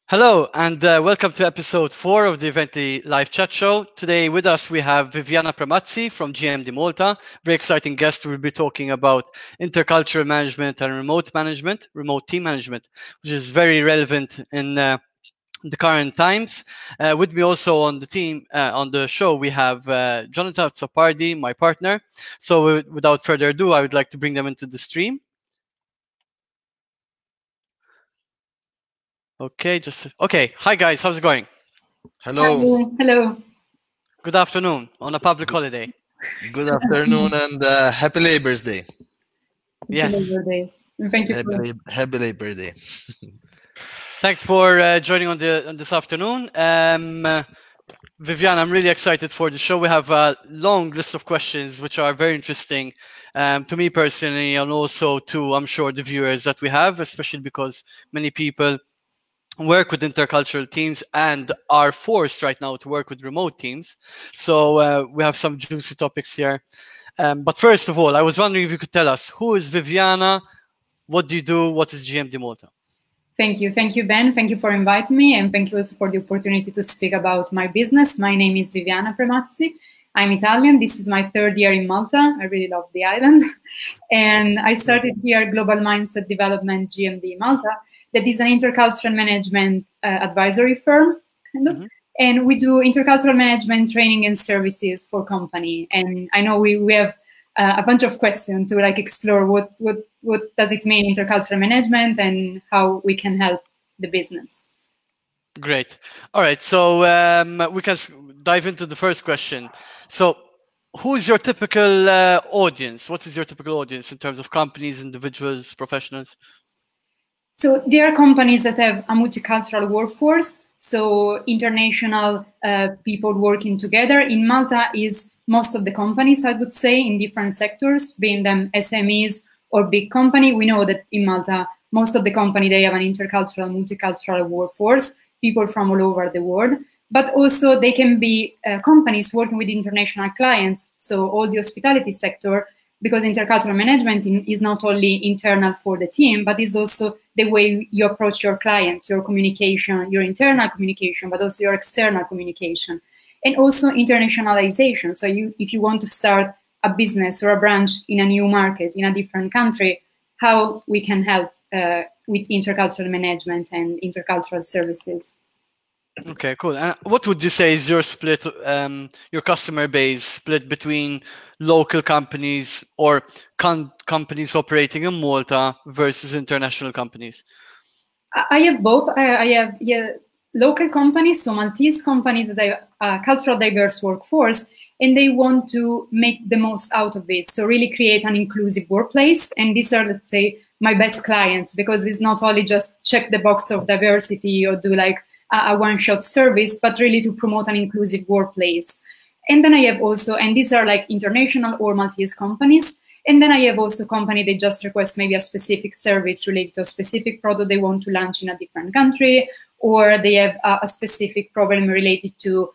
Hello, and welcome to episode 4 of the Evently live chat show. Today with us we have Viviana Premazzi from GMD Malta. Very exciting guest. We'll be talking about intercultural management and remote team management, which is very relevant in the current times. With me also on the team, on the show, we have Jonathan Zappardi, my partner. So without further ado, I would like to bring them into the stream. Okay. Hi guys, how's it going? Hello. Hello. Good afternoon on a public holiday. Good afternoon and happy Labour's Day. Yes. Thank you. Happy Labor Day. Thanks for joining on this afternoon. Viviana, I'm really excited for the show. We have a long list of questions which are very interesting to me personally, and also to, I'm sure, the viewers that we have, especially because many people work with intercultural teams and are forced right now to work with remote teams. So we have some juicy topics here. But first of all, I was wondering if you could tell us, who is Viviana? What do you do? What is GMD Malta? Thank you, Ben. Thank you for inviting me, and thank you for the opportunity to speak about my business. My name is Viviana Premazzi. I'm Italian. This is my 3rd year in Malta. I really love the island. And I started here Global Mindset Development GMD Malta. That is an intercultural management advisory firm, kind of. And we do intercultural management training and services for company. And I know we have a bunch of questions to explore what does it mean, intercultural management, and how we can help the business. Great. All right. So we can dive into the first question. So who is your typical audience? What is your typical audience in terms of companies, individuals, professionals? So there are companies that have a multicultural workforce, so international people working together. In Malta is most of the companies, I would say, in different sectors, being them SMEs or big company. We know that in Malta, most of the company, they have an intercultural, multicultural workforce, people from all over the world. But also they can be companies working with international clients, so all the hospitality sector, because intercultural management is not only internal for the team, but is also the way you approach your clients, your communication, your internal communication, but also your external communication. And also internationalization. So if you want to start a business or a branch in a new market, in a different country, how we can help with intercultural management and intercultural services. Okay, cool. And what would you say is your split, your customer base split between local companies or companies operating in Malta versus international companies? I have both. I have local companies, so Maltese companies that have a cultural diverse workforce, and they want to make the most out of it. So really create an inclusive workplace. And these are, let's say, my best clients, because it's not only just check the box of diversity or do a one-shot service, but really to promote an inclusive workplace. And then I have also, and these are international or Maltese companies. And then I have also company that just request maybe a specific service related to a specific product they want to launch in a different country, or they have a specific problem related to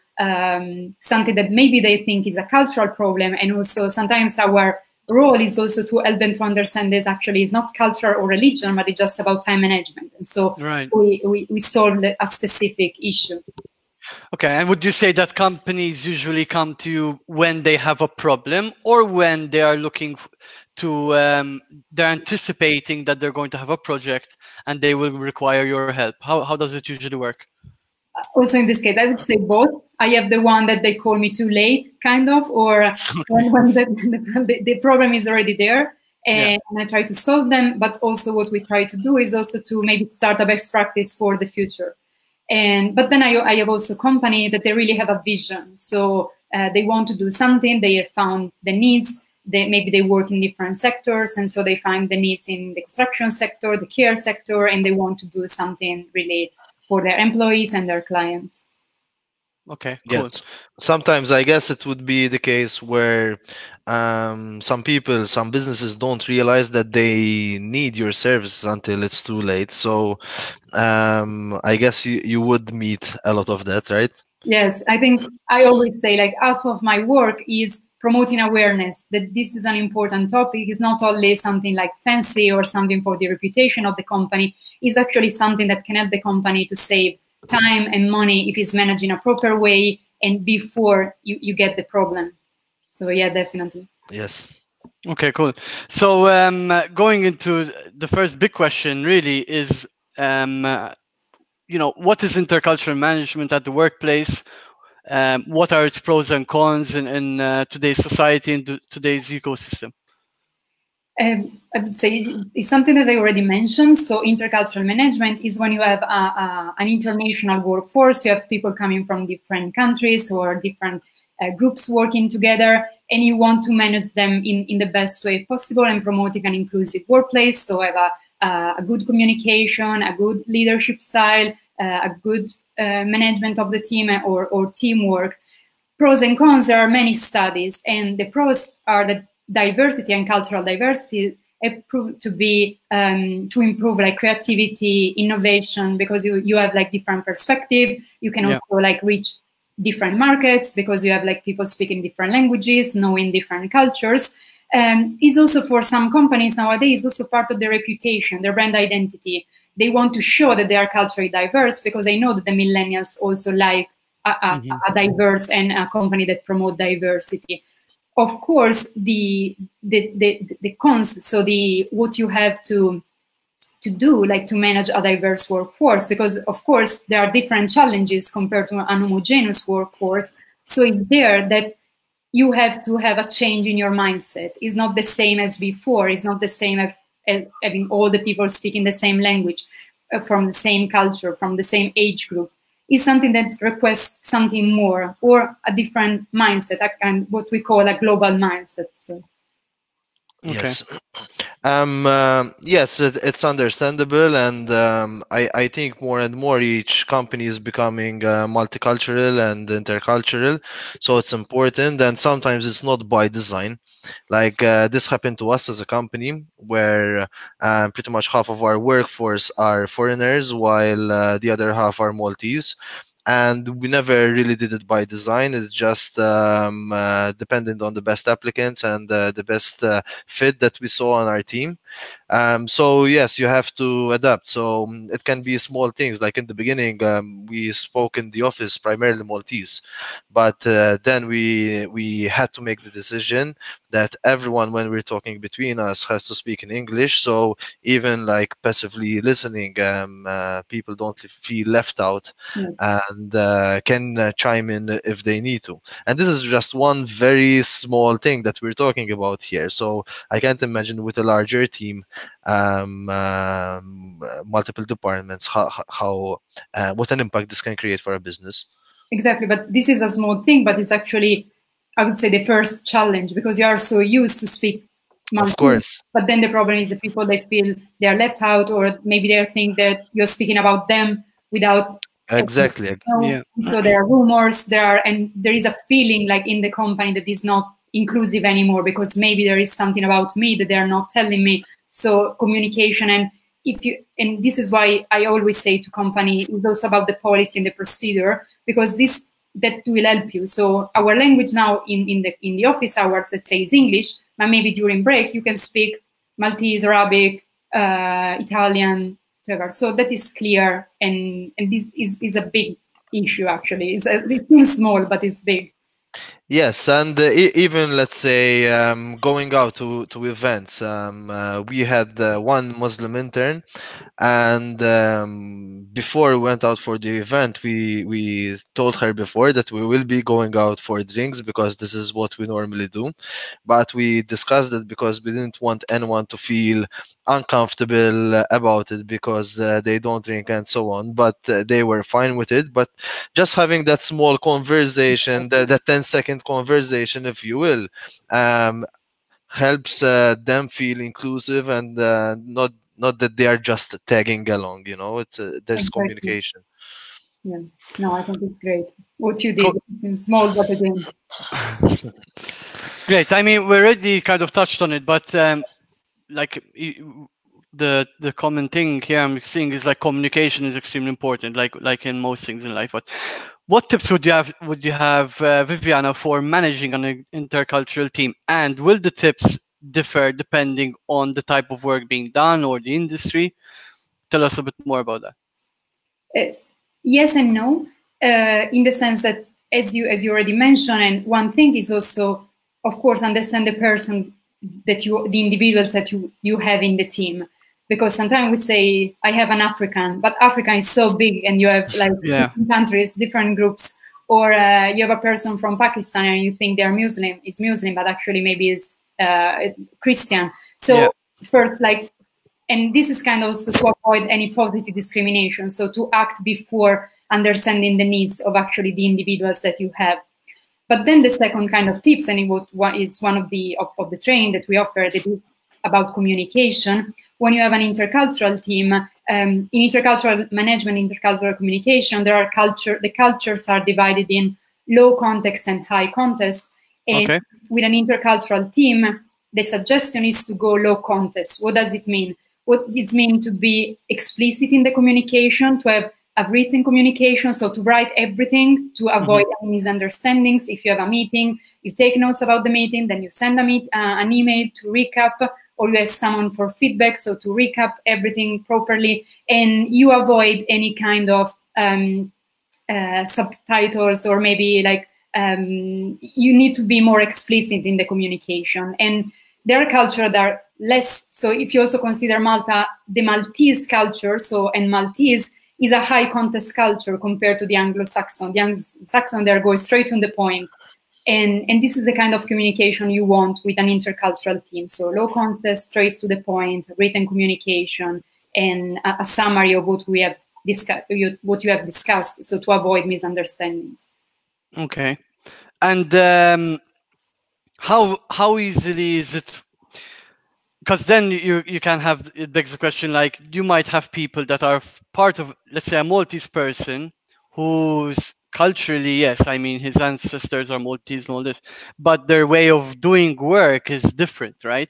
something that maybe they think is a cultural problem. And also sometimes our role is also to help them to understand this actually is not culture or religion, but it's just about time management. And so we solve a specific issue. Okay, and would you say that companies usually come to you when they have a problem, or when they are looking to, they're anticipating that they're going to have a project and they will require your help? How does it usually work? Also in this case, I would say both. I have the one that they call me too late, kind of, or when the problem is already there, and I try to solve them. But also what we try to do is also to maybe start a best practice for the future. But then I have also company that they really have a vision. So they want to do something, they have found the needs, maybe they work in different sectors, and so they find the needs in the construction sector, the care sector, and they want to do something related for their employees and their clients. Okay, cool. Yes. Sometimes I guess it would be the case where some businesses don't realize that they need your services until it's too late. So I guess you would meet a lot of that, right? Yes, I think I always say half of my work is promoting awareness that this is an important topic. Is not only something like fancy or something for the reputation of the company. It's actually something that can help the company to save time and money if it's managed in a proper way and before you get the problem. So yeah, definitely. Yes. Okay, cool. So going into the first big question really is, what is intercultural management at the workplace? What are its pros and cons in today's society and today's ecosystem? I would say it's something that I already mentioned. So intercultural management is when you have an international workforce. You have people coming from different countries or different groups working together, and you want to manage them in the best way possible and promoting an inclusive workplace. So have a good communication, a good leadership style, a good management of the team or teamwork. Pros and cons, there are many studies, and the pros are that diversity and cultural diversity have proved to be to improve like creativity, innovation, because you have like different perspective. You can also like reach different markets because you have like people speaking different languages, knowing different cultures. Is also for some companies nowadays also part of their reputation, their brand identity. They want to show that they are culturally diverse because they know that the millennials also like a diverse and a company that promote diversity. Of course, the cons, so what you have to do, like to manage a diverse workforce, because of course there are different challenges compared to an homogeneous workforce. So it's there that you have to have a change in your mindset. It's not the same as before. It's not the same as having all the people speaking the same language, from the same culture, from the same age group. Is something that requests something more or a different mindset, and what we call a global mindset. So. Yes. Yes, it's understandable, and I think more and more each company is becoming multicultural and intercultural, so it's important, and sometimes it's not by design. Like this happened to us as a company, where pretty much half of our workforce are foreigners, while the other half are Maltese. And we never really did it by design. It's just dependent on the best applicants and the best fit that we saw on our team. So yes, you have to adapt. So it can be small things. Like in the beginning, we spoke in the office primarily Maltese, but then we had to make the decision that everyone, when we're talking between us, has to speak in English. So even like passively listening, people don't feel left out and can chime in if they need to. And this is just one very small thing that we're talking about here. So I can't imagine with a larger team, multiple departments, how what an impact this can create for a business. Exactly, but this is a small thing, but it's actually, I would say, the first challenge, because you are so used to speak Maltese. Of course. But then the problem is the people that feel they are left out, or maybe they think that you're speaking about them without. Exactly. Yeah. So there are rumors, and there is a feeling like in the company that is not inclusive anymore, because maybe there is something about me that they are not telling me. So communication, and this is why I always say to company, is also about the policy and the procedure, because that will help you. So our language now in the office hours, let's say, is English, but maybe during break you can speak Maltese, Arabic, Italian, whatever. So that is clear, and this is a big issue actually. It seems small, but it's big. Yes, and even let's say going out to events, we had one Muslim intern, and before we went out for the event, we told her before that we will be going out for drinks because this is what we normally do. But we discussed it because we didn't want anyone to feel uncomfortable about it because they don't drink and so on. But they were fine with it. But just having that small conversation, that 10-second conversation, if you will, helps them feel inclusive and not that they are just tagging along. It's there's Exactly. communication. Yeah, no, I think it's great what you did. It's in small, but again. Great. I mean, we already kind of touched on it, but like the common thing here I'm seeing is like communication is extremely important, like in most things in life. But What tips would you have, Viviana, for managing an intercultural team? And will the tips differ depending on the type of work being done or the industry? Tell us a bit more about that. Yes and no, in the sense that, as you already mentioned, and one thing is also, of course, understand the person that the individuals that you have in the team. Because sometimes we say, I have an African, but Africa is so big and you have like different countries, different groups, or you have a person from Pakistan and you think they're Muslim, it's Muslim, but actually maybe it's Christian. So first, like, and this is kind of also to avoid any positive discrimination. So to act before understanding the needs of actually the individuals that you have. But then the second kind of tips, and what is one of the training that we offer, that is about communication. When you have an intercultural team, in intercultural management, intercultural communication, the cultures are divided in low context and high context. And with an intercultural team, the suggestion is to go low context. What does it mean? What it means to be explicit in the communication, to have a written communication, so to write everything to avoid any misunderstandings. If you have a meeting, you take notes about the meeting, then you send an email to recap, or you ask someone for feedback, so to recap everything properly, and you avoid any kind of subtitles, or maybe like you need to be more explicit in the communication. And there are cultures that are less, so if you also consider Malta, the Maltese culture, and Maltese is a high context culture compared to the Anglo-Saxon. The Anglo-Saxon, they're going straight to the point. And this is the kind of communication you want with an intercultural team. So low context, straight to the point, written communication, and a summary of what we have discussed, so to avoid misunderstandings. Okay. And how easily is it? Because then you can have, it begs the question, like, you might have people that are part of, let's say, a Maltese person who's culturally, yes, I mean, his ancestors are Maltese and all this, but their way of doing work is different, right?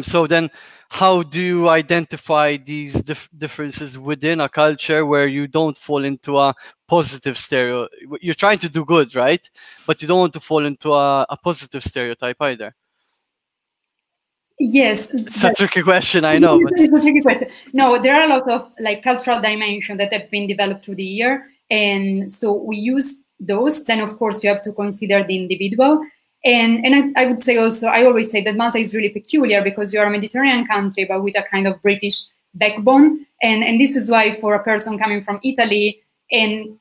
So then how do you identify these differences within a culture where you don't fall into a positive You're trying to do good, right? But you don't want to fall into a positive stereotype either. Yes. It's a tricky question, I know. But... It's a tricky question. No, there are a lot of like cultural dimensions that have been developed through the year. And so we use those. Then, of course, you have to consider the individual. And I would say also, I always say that Malta is really peculiar because you're a Mediterranean country, but with a kind of British backbone. And this is why for a person coming from Italy, and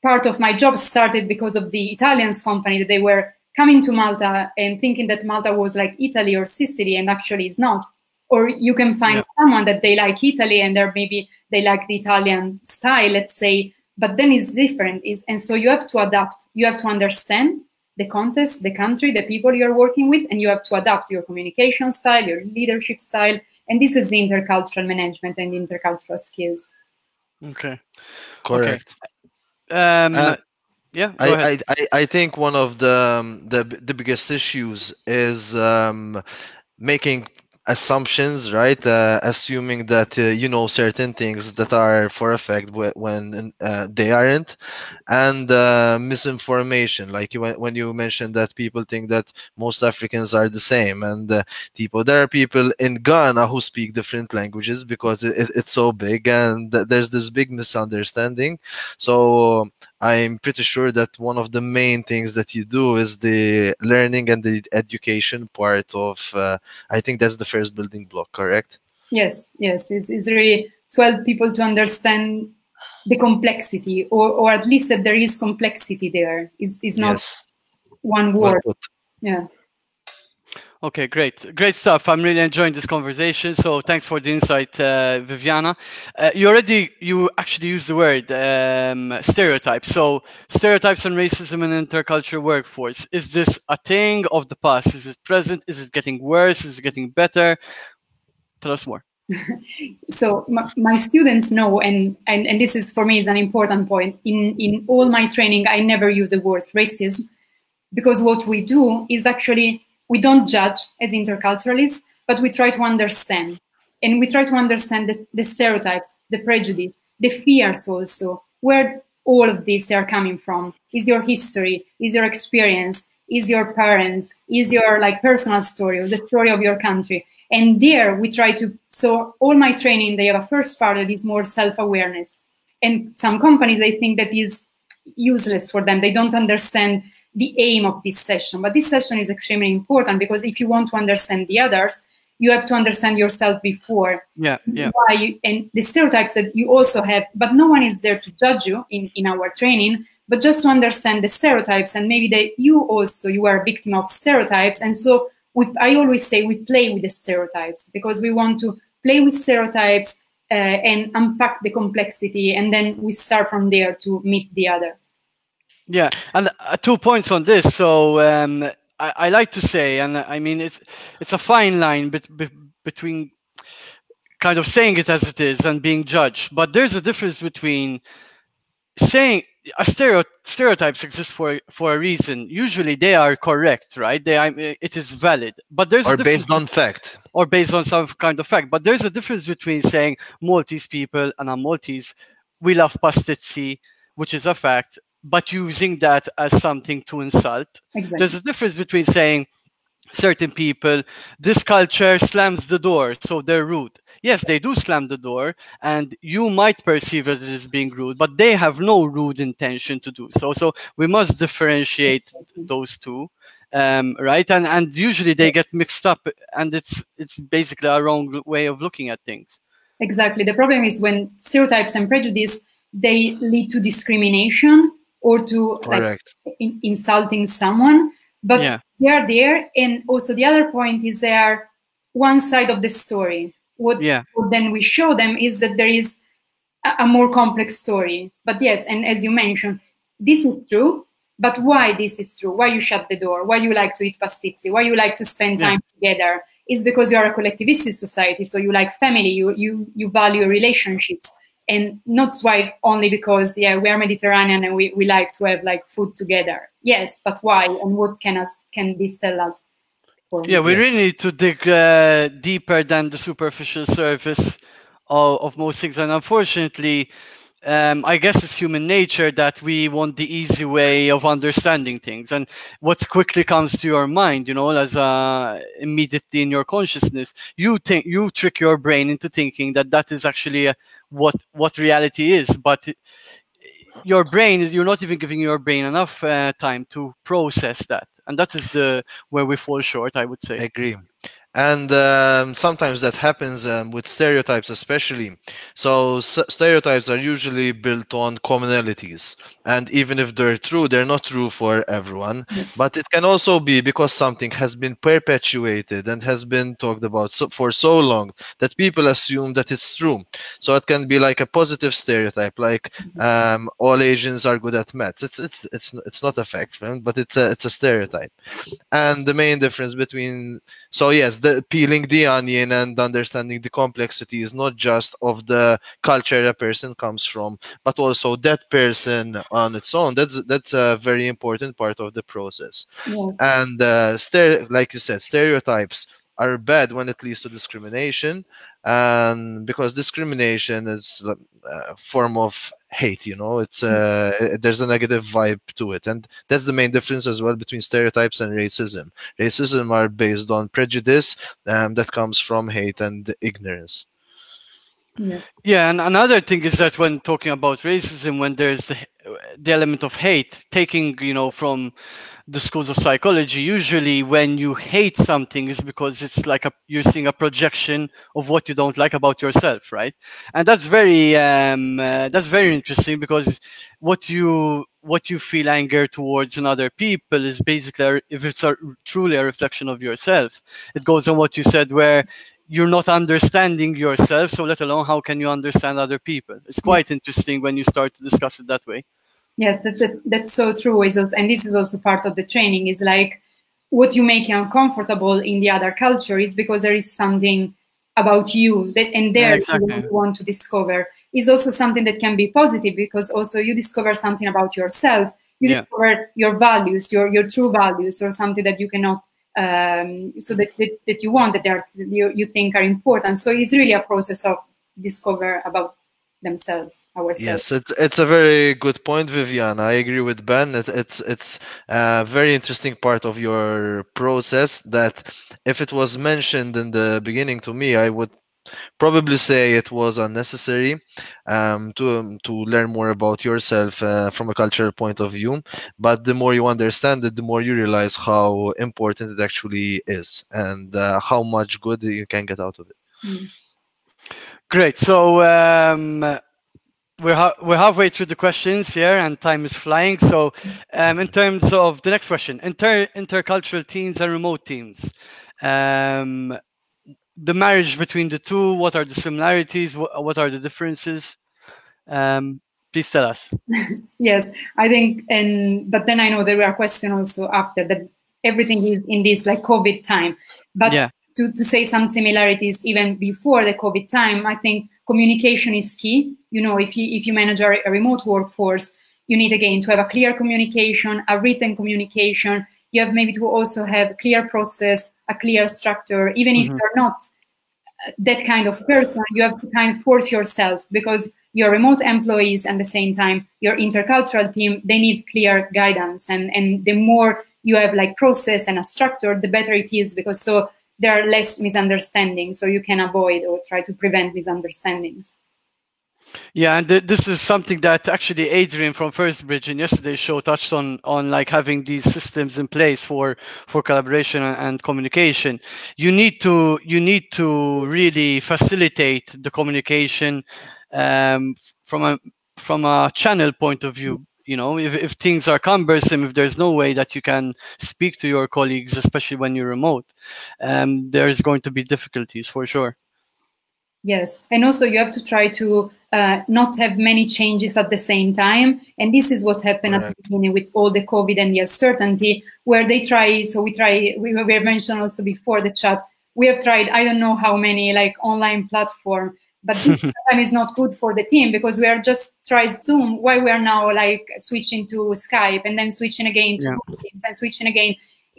part of my job started because of the Italians company, that they were coming to Malta and thinking that Malta was like Italy or Sicily, and actually it's not. Or you can find someone that they like Italy and maybe they like the Italian style, let's say, but then it's different. And so you have to adapt. You have to understand the context, the country, the people you're working with, and you have to adapt your communication style, your leadership style. And this is the intercultural management and intercultural skills. Okay. Correct. Okay. Yeah, go ahead. I think one of the biggest issues is making assumptions, right? Assuming that you know certain things that are for a fact when they aren't, and misinformation. Like when you mentioned that people think that most Africans are the same, and there are people in Ghana who speak different languages because it's so big, and there's this big misunderstanding. So I'm pretty sure that one of the main things that you do is the learning and the education part of, I think that's the first building block, correct? Yes. It's really to help people to understand the complexity, or at least that there is complexity there. It's not one word. Yeah. Okay, great stuff. I'm really enjoying this conversation. So thanks for the insight, Viviana. You actually used the word stereotypes. So stereotypes and racism in intercultural workforce. Is this a thing of the past? Is it present? Is it getting worse? Is it getting better? Tell us more. So my students know, and this is for me is an important point. In all my training, I never use the word racism, because what we do is actually, we don't judge as interculturalists, but we try to understand. And we try to understand the stereotypes, the prejudice, the fears also, where all of this they are coming from. Is your history, is your experience, is your parents, is your like personal story or the story of your country. And there we try to, so all my training, they have a first part that is more self-awareness. And some companies, they think that is useless for them. They don't understand the aim of this session. But this session is extremely important, because if you want to understand the others, you have to understand yourself before. Yeah. Why and the stereotypes that you also have, but no one is there to judge you in our training, but just to understand the stereotypes, and maybe that you are a victim of stereotypes. And so I always say we play with the stereotypes, because we want to play with stereotypes and unpack the complexity, and then we start from there to meet the other. Yeah, and 2 points on this. So I like to say, and I mean it's a fine line between kind of saying it as it is and being judged. But there's a difference between saying stereotypes exist for a reason. Usually they are correct, right? It is valid. But there's or based on fact, or based on some kind of fact. But there's a difference between saying Maltese people and non-Maltese, we love pastizzi, which is a fact, but using that as something to insult. Exactly. There's a difference between saying certain people, this culture slams the door, so they're rude. Yes, they do slam the door, and you might perceive it as being rude, but they have no rude intention to do so. So we must differentiate those two, right? And usually they get mixed up, and it's basically a wrong way of looking at things. Exactly. The problem is when stereotypes and prejudice, they lead to discrimination or to like insulting someone. But they are there, and also the other point is they are one side of the story. What then we show them is that there is a more complex story. But yes, and as you mentioned, this is true. But why this is true? Why you shut the door? Why you like to eat pastizzi? Why you like to spend time together? Is because you are a collectivistic society, so you like family, you value relationships, and not why only because we are Mediterranean and we like to have like food together. Yes, but why, and what can this tell us? We really need to dig deeper than the superficial surface of most things, and unfortunately, I guess it's human nature that we want the easy way of understanding things, and what quickly comes to your mind, as immediately in your consciousness, you trick your brain into thinking that is actually what reality is, but you're not even giving your brain enough time to process that, and that is where we fall short, I would say. I agree. And sometimes that happens with stereotypes especially. So stereotypes are usually built on commonalities. And even if they're true, they're not true for everyone. But it can also be because something has been perpetuated and has been talked about for so long that people assume that it's true. So it can be like a positive stereotype, like all Asians are good at maths. It's not a fact, but it's a stereotype. And the main difference between, so yes, peeling the onion and understanding the complexity is not just of the culture a person comes from, but also that person on its own. That's a very important part of the process. And like you said, stereotypes are bad when it leads to discrimination, and because discrimination is a form of hate, it's there's a negative vibe to it, and that's the main difference as well between stereotypes and racism. Racism are based on prejudice that comes from hate and ignorance. And another thing is that when talking about racism, when there's the element of hate, taking from the schools of psychology, usually when you hate something is because it's like you're seeing a projection of what you don't like about yourself, right? And that's very interesting, because what you feel anger towards in other people is basically, if it's truly a reflection of yourself. It goes on what you said, where you're not understanding yourself, so let alone how can you understand other people. It's quite interesting when you start to discuss it that way. Yes, that's so true. And this is also part of the training, is like what you make you uncomfortable in the other culture is because there is something about you you want to discover. Is also something that can be positive, because also you discover something about yourself. You discover your values, your true values, or something that you cannot, so that you want, that you think are important. So it's really a process of discover about themselves, ourselves. Yes, it's a very good point, Viviana. I agree with Ben. It's a very interesting part of your process that if it was mentioned in the beginning to me, I would probably say it was unnecessary to learn more about yourself from a cultural point of view. But the more you understand it, the more you realize how important it actually is and how much good you can get out of it. Mm. Great. So we're halfway through the questions here, and time is flying. So, in terms of the next question, intercultural teams and remote teams, um, the marriage between the two. What are the similarities? What are the differences? Please tell us. Yes, I think, but then I know there were questions also after that. Everything is in this like COVID time, but Yeah. to say some similarities even before the COVID time, I think communication is key. You know, if you manage a remote workforce, you need again to have a clear communication, a written communication. You have maybe to also have clear process, a clear structure. Even if you're not that kind of person, you have to kind of force yourself, because your remote employees and at the same time your intercultural team, they need clear guidance, and the more you have like process and a structure, the better it is, because so there are less misunderstandings, so you can avoid or try to prevent misunderstandings. Yeah, and this is something that actually Adrian from First Bridge in yesterday's show touched on like having these systems in place for collaboration and communication. You need to really facilitate the communication from a channel point of view. You know, if things are cumbersome, if there's no way that you can speak to your colleagues, especially when you're remote, there's going to be difficulties for sure. Yes, and also you have to try to not have many changes at the same time. And this is what happened at the beginning with all the COVID and the uncertainty, where they try. So we were mentioned also before the chat. We have tried, I don't know how many like online platform, but this time is not good for the team, because we are just try Zoom. Why we are now like switching to Skype and then switching again to Teams and switching again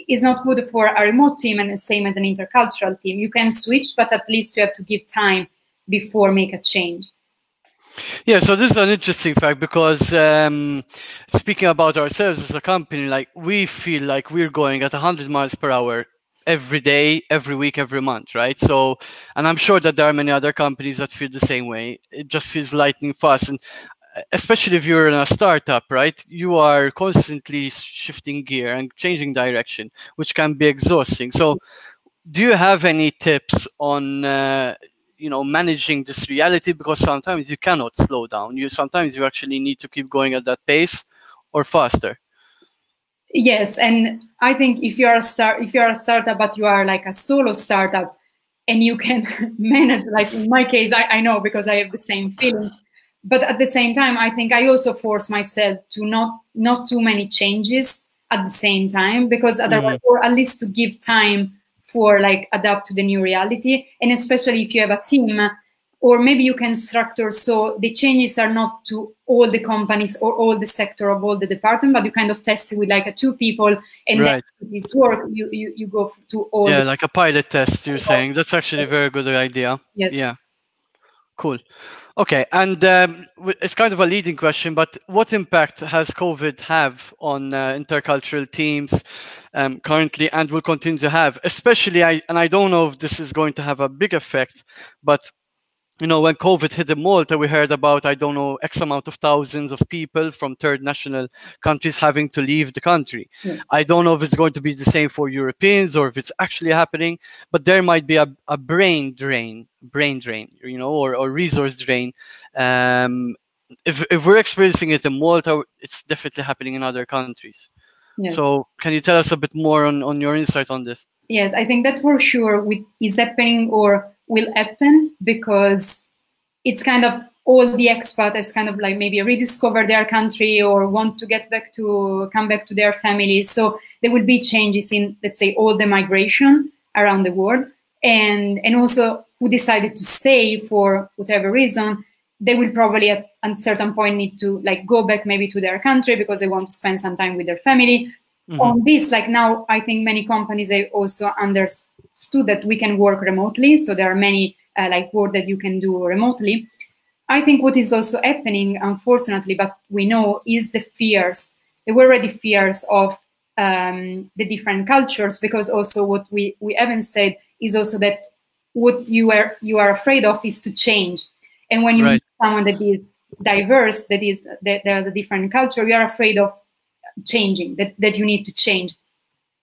is not good for a remote team, and the same as an intercultural team. You can switch, but at least you have to give time before make a change. Yeah, so this is an interesting fact, because speaking about ourselves as a company, like we feel like we're going at 100 miles per hour every day, every week, every month, right? So, and I'm sure that there are many other companies that feel the same way. It just feels lightning fast, and especially if you're in a startup, right? You are constantly shifting gear and changing direction, which can be exhausting. So, do you have any tips on managing this reality? Because sometimes you cannot slow down. Sometimes you actually need to keep going at that pace or faster. Yes, and I think if you are a startup, but you are like a solo startup, and you can manage, like in my case, I know because I have the same feeling. But at the same time, I think I also force myself to not too many changes at the same time, because otherwise, or at least to give time for like adapt to the new reality. And especially if you have a team, or maybe you can structure so the changes are not to all the companies or all the sector of all the department, but you kind of test it with like 2 people, and right. then if it's work, you go to all. Yeah, like a pilot test, you're saying. That's actually a very good idea. Yes. Yeah. Cool. Okay, and it's kind of a leading question, but what impact has COVID have on intercultural teams currently, and will continue to have? Especially, I don't know if this is going to have a big effect, but when COVID hit in Malta, we heard about, I don't know, X amount of thousands of people from third national countries having to leave the country. Yeah. I don't know if it's going to be the same for Europeans or if it's actually happening, but there might be a brain drain, or resource drain. If we're experiencing it in Malta, it's definitely happening in other countries. Yeah. So can you tell us a bit more on your insight on this? Yes, I think that for sure is happening or will happen, because it's kind of all the expats has kind of like maybe rediscover their country or want to come back to their families. So there will be changes in, let's say, all the migration around the world, and also who decided to stay for whatever reason, they will probably at a certain point need to like go back maybe to their country because they want to spend some time with their family. On this, like now, I think many companies, they also understood that we can work remotely. So there are many like work that you can do remotely. I think what is also happening, unfortunately, but we know, is the fears. There were already fears of the different cultures, because also what we haven't said is also that what you are afraid of is to change. And when you meet someone that is diverse, that there's a different culture, you are afraid of changing, that you need to change.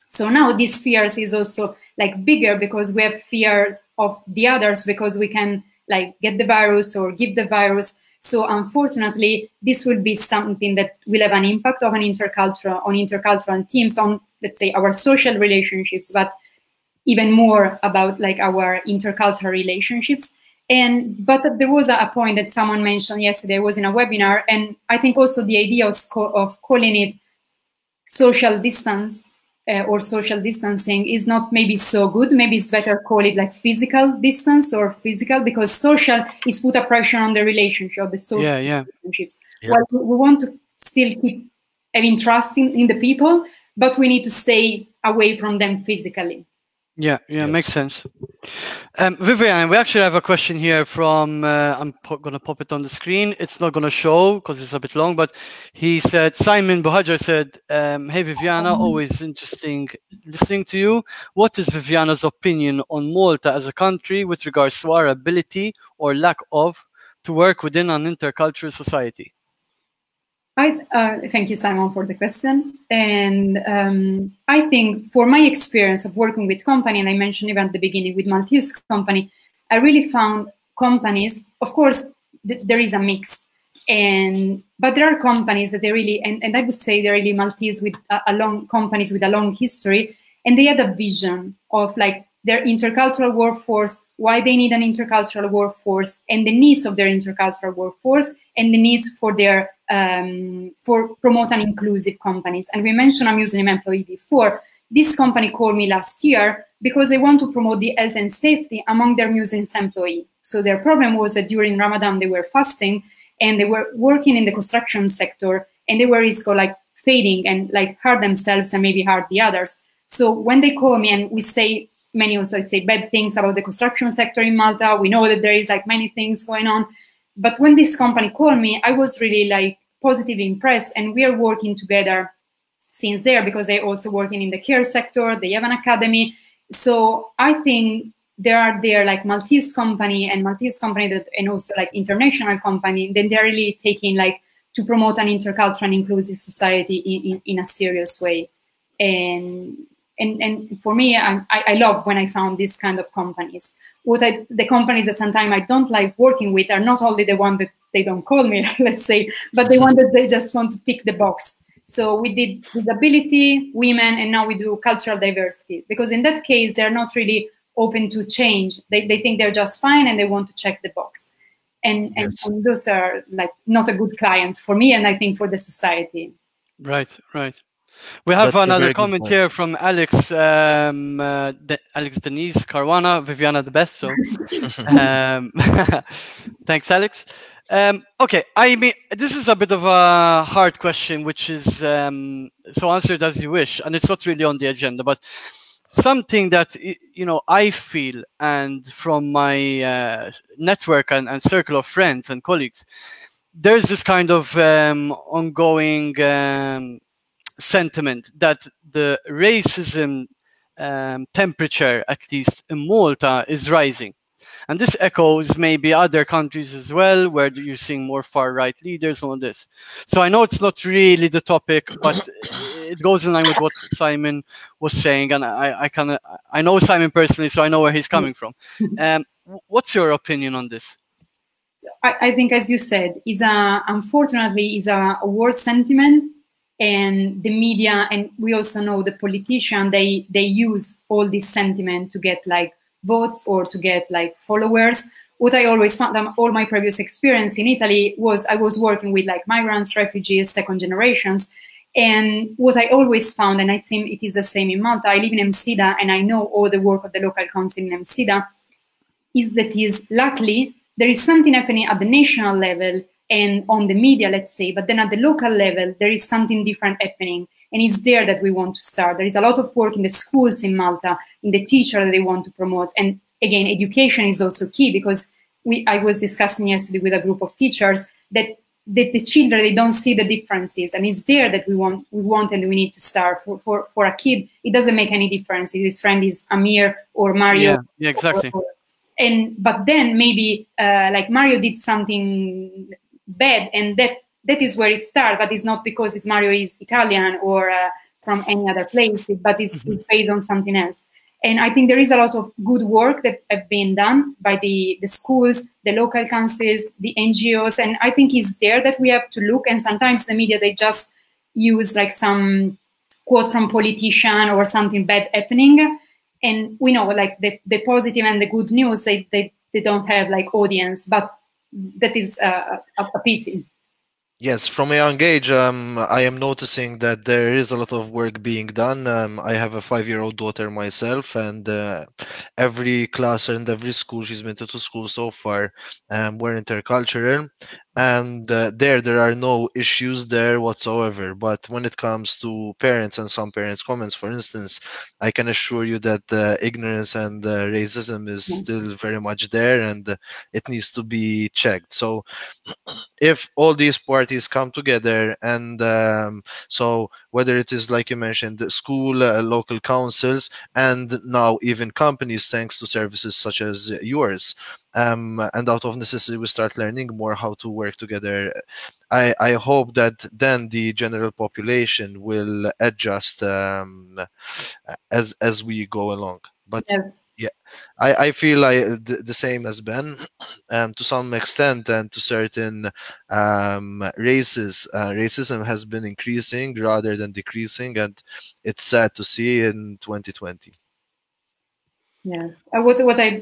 So now these fears is also like bigger, because we have fears of the others, because we can like get the virus or give the virus. So unfortunately, this will be something that will have an impact on intercultural teams, on, let's say, our social relationships, but even more about like our intercultural relationships. But there was a point that someone mentioned yesterday. I was in a webinar, and I think also the idea of calling it social distance or social distancing is not maybe so good. Maybe it's better call it like physical distance or physical, because social is put a pressure on the relationship, the social relationships. Yeah. Well, we want to still keep having trust in the people, but we need to stay away from them physically. Yeah, makes sense. Vivian, we actually have a question here from, I'm going to pop it on the screen. It's not going to show because it's a bit long, but he said, Simon Bohajar said, hey, Viviana, always interesting listening to you. What is Viviana's opinion on Malta as a country with regards to our ability or lack of to work within an intercultural society? Thank you, Simon, for the question. And I think for my experience of working with company, and I mentioned even at the beginning with Maltese company, I really found companies, of course, there is a mix. But there are companies that they really, and I would say they're really Maltese with companies with a long history, and they had a vision of like their intercultural workforce, why they need an intercultural workforce, and the needs of their intercultural workforce, and the needs for their for promote an inclusive companies. And we mentioned a Muslim employee before. This company called me last year because they want to promote the health and safety among their Muslim employees. So their problem was that during Ramadan they were fasting and they were working in the construction sector, and they were risk of like fading and like hurt themselves and maybe hurt the others. So when they call me, and we say many also say bad things about the construction sector in Malta, we know that there is like many things going on. But when this company called me, I was really like positively impressed, and we are working together since there, because they're also working in the care sector, they have an academy. So I think there are like Maltese company and also like international company, then they're really taking like to promote an intercultural and inclusive society in a serious way. And for me, I love when I found this kind of companies. The companies that sometimes I don't like working with are not only the one that they don't call me, let's say, but the one that they just want to tick the box. So we did disability, women, and now we do cultural diversity. Because in that case, they're not really open to change. They think they're just fine and they want to check the box. And those are like not a good clients for me, and I think for the society. Right. We have another comment here from Alex, Alex Denise Caruana, Viviana the best. So, thanks, Alex. Okay, I mean, this is a bit of a hard question, which is so answer it as you wish, and it's not really on the agenda, but something that I feel, and from my network and circle of friends and colleagues, there's this kind of ongoing sentiment that the racism temperature, at least in Malta, is rising. And this echoes maybe other countries as well, where you're seeing more far-right leaders on this. So I know it's not really the topic, but it goes in line with what Simon was saying. And I know Simon personally, so I know where he's coming from. What's your opinion on this? I think, as you said, unfortunately is a worse sentiment. And the media, and we also know the politicians, they use all this sentiment to get like votes or to get like followers. What I always found, all my previous experience in Italy was I was working with like migrants, refugees, second generations. And what I always found, and I think it is the same in Malta, I live in Msida and I know all the work of the local council in Msida, luckily there is something happening at the national level and on the media, let's say, but then at the local level, there is something different happening. And it's there that we want to start. There is a lot of work in the schools in Malta, in the teacher that they want to promote. And again, education is also key, because I was discussing yesterday with a group of teachers that the children, they don't see the differences, and it's there that we want and we need to start. For a kid, it doesn't make any difference if his friend is Amir or Mario. Yeah, exactly. But then maybe like Mario did something bad, and that is where it starts. But it's not because Mario is Italian or from any other place, but it's based on something else. And I think there is a lot of good work that have been done by the schools, the local councils, the NGOs, and I think it's there that we have to look. And sometimes the media, they just use like some quote from politician or something bad happening. And we know like the positive and the good news, they don't have like audience, but that is a pity. Yes, from a young age, I am noticing that there is a lot of work being done. I have a 5-year-old daughter myself, and every class and every school she's been to school so far, we're intercultural, and there are no issues there whatsoever. But when it comes to parents and some parents' comments, for instance, I can assure you that ignorance and racism is still very much there, and it needs to be checked. So if all these parties come together, and so whether it is like you mentioned, the school, local councils, and now even companies, thanks to services such as yours, and out of necessity we start learning more how to work together, I hope that then the general population will adjust as we go along. But yes. Yeah, I feel like the same as Ben, to some extent, and to certain races, racism has been increasing rather than decreasing, and it's sad to see in 2020. Yes, what I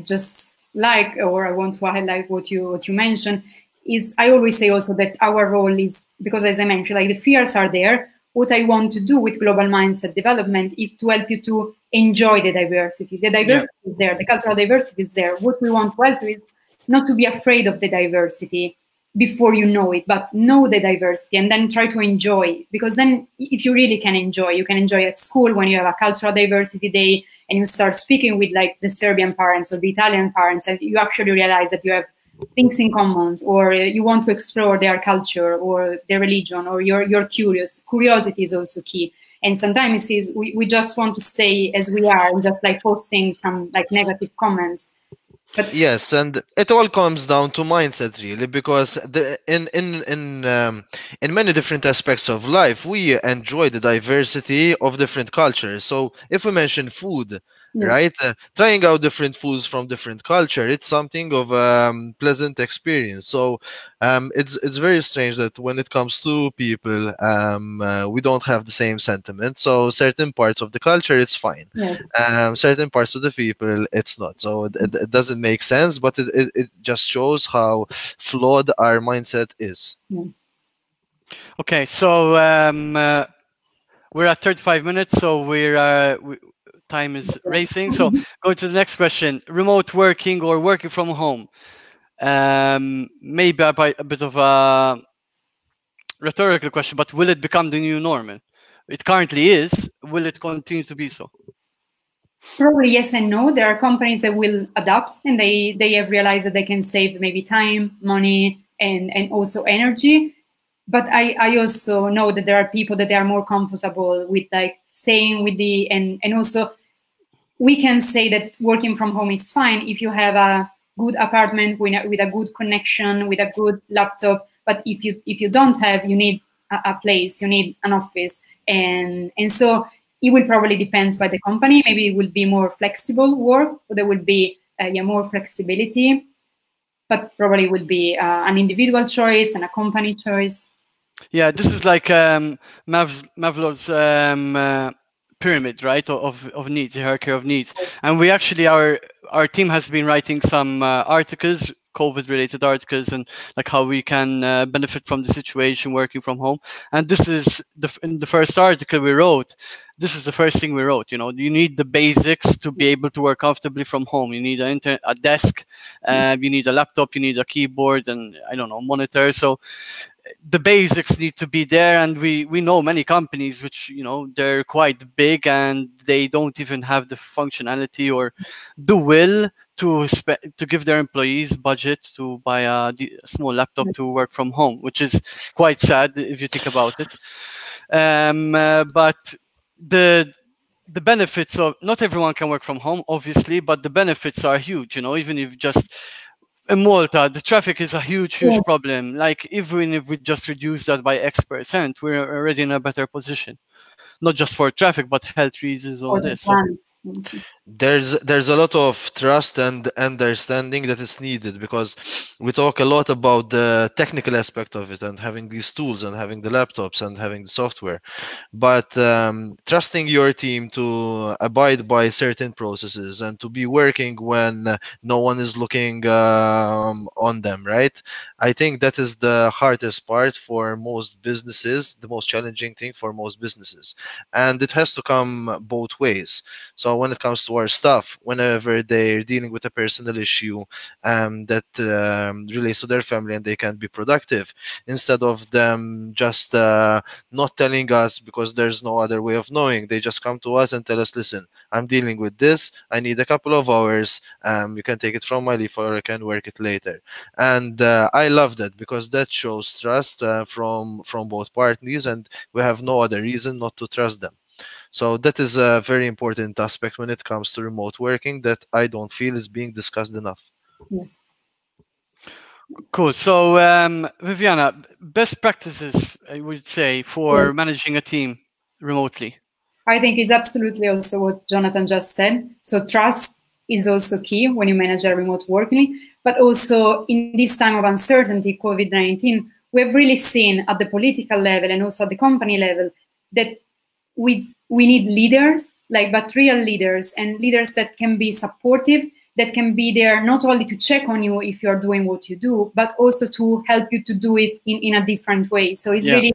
just like, or I want to highlight what you mentioned, is I always say also that our role is, because as I mentioned, like the fears are there. What I want to do with global mindset development is to help you to enjoy the diversity. The diversity is there, the cultural diversity is there. What we want to help you is not to be afraid of the diversity before you know it, but know the diversity and then try to enjoy. Because then if you really can enjoy, you can enjoy at school when you have a cultural diversity day and you start speaking with like the Serbian parents or the Italian parents, and you actually realize that you have things in common, or you want to explore their culture or their religion, or you're curious. Curiosity is also key. And sometimes we just want to stay as we are and just like posting some like negative comments. But yes, and it all comes down to mindset, really, because in many different aspects of life, we enjoy the diversity of different cultures. So if we mention food, right, trying out different foods from different culture, it's something of a pleasant experience. So it's very strange that when it comes to people, we don't have the same sentiment. So certain parts of the culture, it's fine. Certain parts of the people, it's not. So it doesn't make sense, but it just shows how flawed our mindset is. Okay, so we're at 35 minutes, so time is racing. So go to the next question: remote working or working from home? Maybe a bit of a rhetorical question, but will it become the new normal? It currently is. Will it continue to be so? Probably yes and no. There are companies that will adapt, and they have realized that they can save maybe time, money, and also energy. But I also know that there are people that they are more comfortable with like staying with and also we can say that working from home is fine if you have a good apartment with a good connection, with a good laptop. But if you don't have, you need a place, you need an office, and so it will probably depend by the company. Maybe it will be more flexible work, or there will be more flexibility, but probably would be an individual choice and a company choice. Yeah, this is like Maslow's pyramid, right, of needs, the hierarchy of needs. And we actually, our team has been writing some articles, COVID-related articles, and like how we can benefit from the situation working from home. And this is in the first article we wrote. This is the first thing we wrote. You know, you need the basics to be able to work comfortably from home. You need a desk, you need a laptop, you need a keyboard, and I don't know, monitor. So the basics need to be there, and we know many companies which, you know, they're quite big and they don't even have the functionality or the will to give their employees budget to buy a small laptop to work from home, which is quite sad if you think about it. But the benefits of, not everyone can work from home, obviously, but the benefits are huge. Even if just in Malta, the traffic is a huge problem. Like, even if we just reduce that by X%, we're already in a better position. Not just for traffic, but health reasons, all this. So. There's a lot of trust and understanding that is needed, because we talk a lot about the technical aspect of it and having these tools and having the laptops and having the software, but trusting your team to abide by certain processes and to be working when no one is looking on them, right? I think that is the hardest part for most businesses, the most challenging thing for most businesses, and it has to come both ways. So when it comes to our staff, whenever they're dealing with a personal issue that relates to their family and they can't be productive, instead of them just not telling us because there's no other way of knowing, they just come to us and tell us, listen, I'm dealing with this, I need a couple of hours, you can take it from my leave or I can work it later. And I love that, because that shows trust from both parties, and we have no other reason not to trust them. So that is a very important aspect when it comes to remote working that I don't feel is being discussed enough. Yes. Cool. So, Viviana, best practices, I would say, for managing a team remotely. I think it's absolutely also what Jonathan just said. So trust is also key when you manage a remote working, but also in this time of uncertainty, COVID-19, we've really seen at the political level and also at the company level that we need leaders, but real leaders, and leaders that can be supportive, that can be there not only to check on you if you're doing what you do, but also to help you to do it in a different way. So it's really,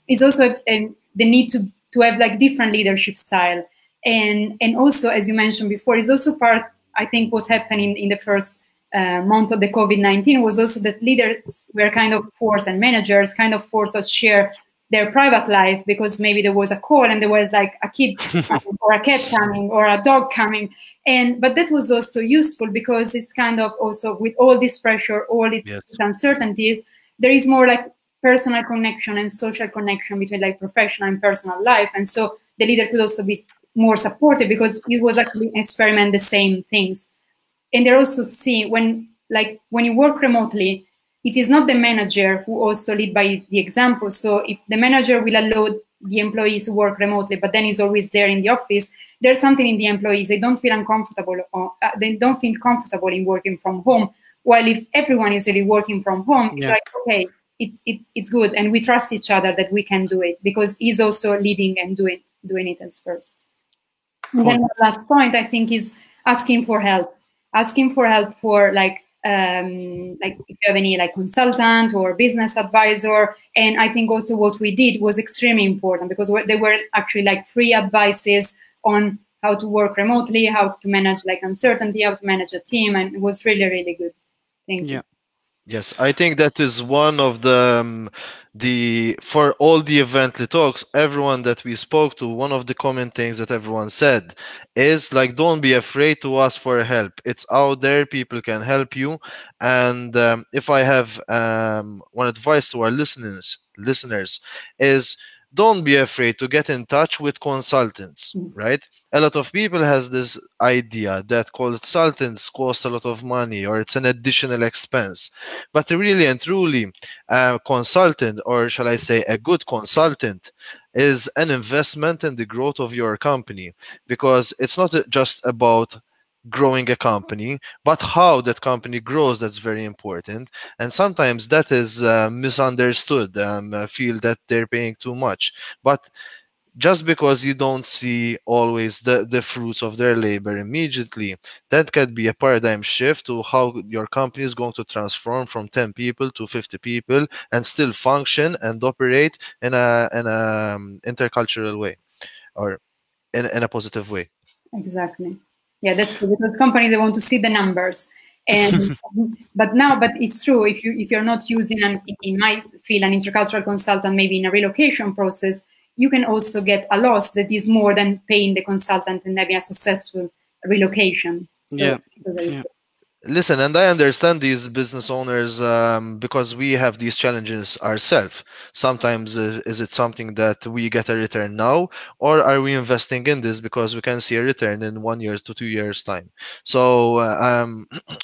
it's also the need to have different leadership style. And also, as you mentioned before, is also part, I think what happened in the first month of the COVID-19 was also that leaders were kind of forced, and managers kind of forced to share their private life, because maybe there was a call and there was a kid coming, or a cat coming, or a dog coming. But that was also useful, because it's kind of also, with all this pressure, all these uncertainties, there is more personal connection and social connection between professional and personal life. And so the leader could also be more supportive, because it was actually experiment the same things. And they also see when you work remotely, if it's not the manager who also lead by the example, so if the manager will allow the employees to work remotely, but then is always there in the office, there's something in the employees, they don't feel uncomfortable, or they don't feel comfortable in working from home. While if everyone is really working from home, it's okay, it's good, and we trust each other that we can do it, because he's also leading and doing it as first. Cool. And then the last point, I think, is asking for help. Asking for help for if you have any consultant or business advisor. And I think also what we did was extremely important, because there were actually free advices on how to work remotely, how to manage uncertainty, how to manage a team, and it was really, really good. Thank you. Yes, I think that is one of for all the evently talks, everyone that we spoke to, one of the common things that everyone said is don't be afraid to ask for help. It's out there, people can help you. And if I have one advice to our listeners is, don't be afraid to get in touch with consultants, right? A lot of people has this idea that consultants cost a lot of money, or it's an additional expense. But really and truly, a consultant, or shall I say a good consultant, is an investment in the growth of your company, because it's not just about growing a company, but how that company grows. That's very important, and sometimes that is misunderstood. Feel that they're paying too much, but just because you don't see always the fruits of their labor immediately, that could be a paradigm shift to how your company is going to transform from 10 people to 50 people and still function and operate in a intercultural way, or in a positive way. Exactly. Yeah, that's because companies, they want to see the numbers, and but it's true. If you're not using in my field, an intercultural consultant, maybe in a relocation process, you can also get a loss that is more than paying the consultant and having a successful relocation. So, Listen, and I understand these business owners because we have these challenges ourselves. Sometimes is it something that we get a return now, or are we investing in this because we can see a return in 1 year to 2 years time? So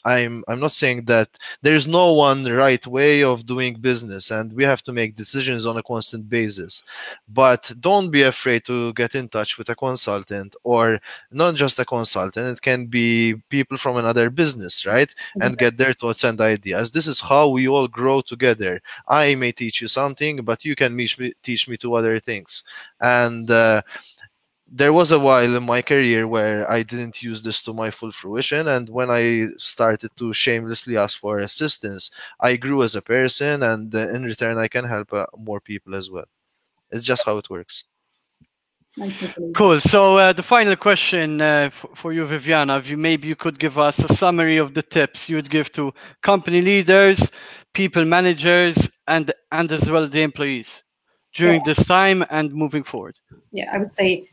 I'm not saying that there's no one right way of doing business, and we have to make decisions on a constant basis. But don't be afraid to get in touch with a consultant, or not just a consultant, it can be people from another business, right? And get their thoughts and ideas. This is how we all grow together. I may teach you something, but you can teach me two other things. And there was a while in my career where I didn't use this to my full fruition. And when I started to shamelessly ask for assistance, I grew as a person, and in return, I can help more people as well. It's just how it works. Cool. So the final question for you, Viviana, if maybe you could give us a summary of the tips you would give to company leaders, people managers, and as well the employees during this time and moving forward. Yeah, I would say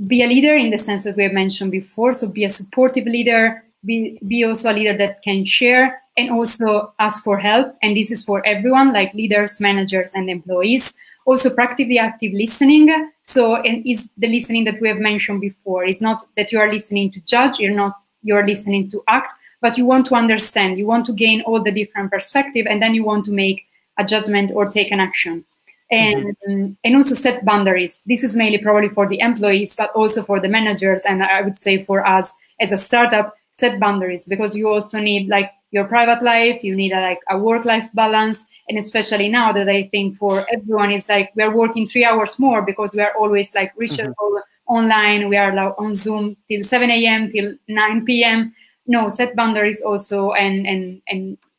be a leader in the sense that we have mentioned before. So be a supportive leader, be also a leader that can share and also ask for help. And this is for everyone, like leaders, managers, and employees. Also practically active listening. So and is the listening that we have mentioned before. It's not that you are listening to judge, you're listening to act, but you want to understand, you want to gain all the different perspective, and then you want to make a judgment or take an action. And also set boundaries. This is mainly probably for the employees, but also for the managers. And I would say for us as a startup, set boundaries, because you also need like your private life, you need a work-life balance. And especially now that I think for everyone, it's like we're working 3 hours more because we are always like reachable online. We are on Zoom till 7 a.m. till 9 p.m. No, set boundaries also. And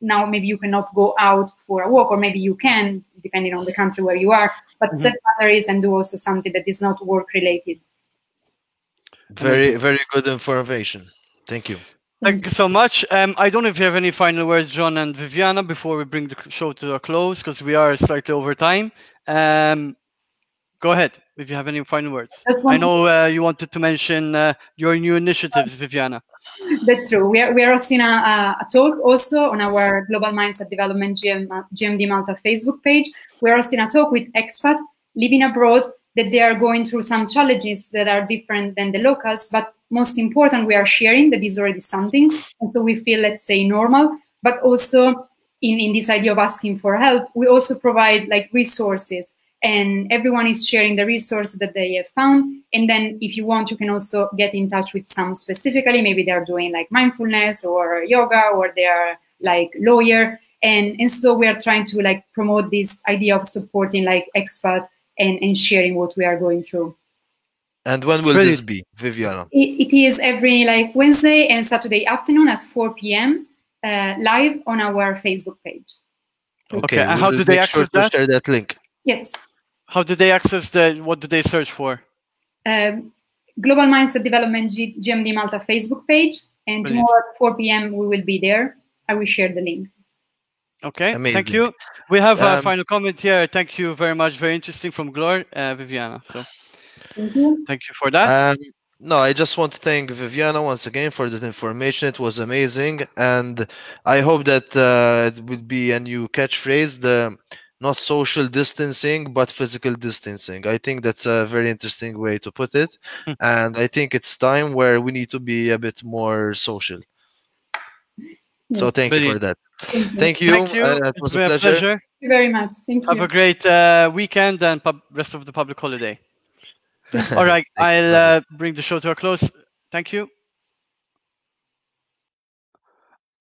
now maybe you cannot go out for a walk, or maybe you can, depending on the country where you are, but set boundaries and do also something that is not work related. Very, very good information. Thank you. Thank you so much. I don't know if you have any final words, John and Viviana, before we bring the show to a close, because we are slightly over time. Go ahead if you have any final words. I know you wanted to mention your new initiatives, Viviana. That's true. We are hosting a talk also on our Global Mindset Development GMD Malta Facebook page. We're hosting a talk with expats living abroad that they are going through some challenges that are different than the locals, but most important, we are sharing that is already something. And so we feel, let's say, normal, but also in this idea of asking for help, we also provide like resources, and everyone is sharing the resources that they have found. And then if you want, you can also get in touch with some specifically, maybe they're doing like mindfulness or yoga, or they're like lawyer. And so we are trying to like promote this idea of supporting like expat and sharing what we are going through. And when will this be, Viviana? It is every like Wednesday and Saturday afternoon at 4 p.m. Live on our Facebook page. Okay, and how do they access that? Share that link. Yes. How do they access what do they search for? Global Mindset Development GMD Malta Facebook page. And tomorrow at 4 p.m. we will be there. I will share the link. Okay, amazing. Thank you. We have a final comment here. Thank you very much. Very interesting from Glor, Viviana. So thank you for that. No, I just want to thank Viviana once again for that information. It was amazing. And I hope that it would be a new catchphrase, the not social distancing, but physical distancing. I think that's a very interesting way to put it. And I think it's time where we need to be a bit more social. So thank you for that. Thank you. It was a pleasure. Thank you very much. Thank you. Have a great weekend and rest of the public holiday. All right, I'll bring the show to a close. Thank you.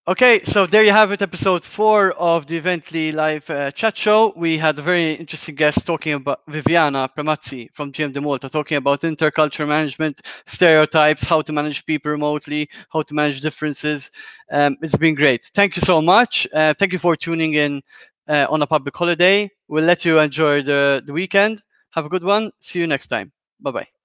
Okay, so there you have it, episode 4 of the Evently Live chat show. We had a very interesting guest talking about Viviana Premazzi from GMD Malta, talking about intercultural management, stereotypes, how to manage people remotely, how to manage differences. It's been great. Thank you so much. Thank you for tuning in on a public holiday. We'll let you enjoy the weekend. Have a good one. See you next time. Bye-bye.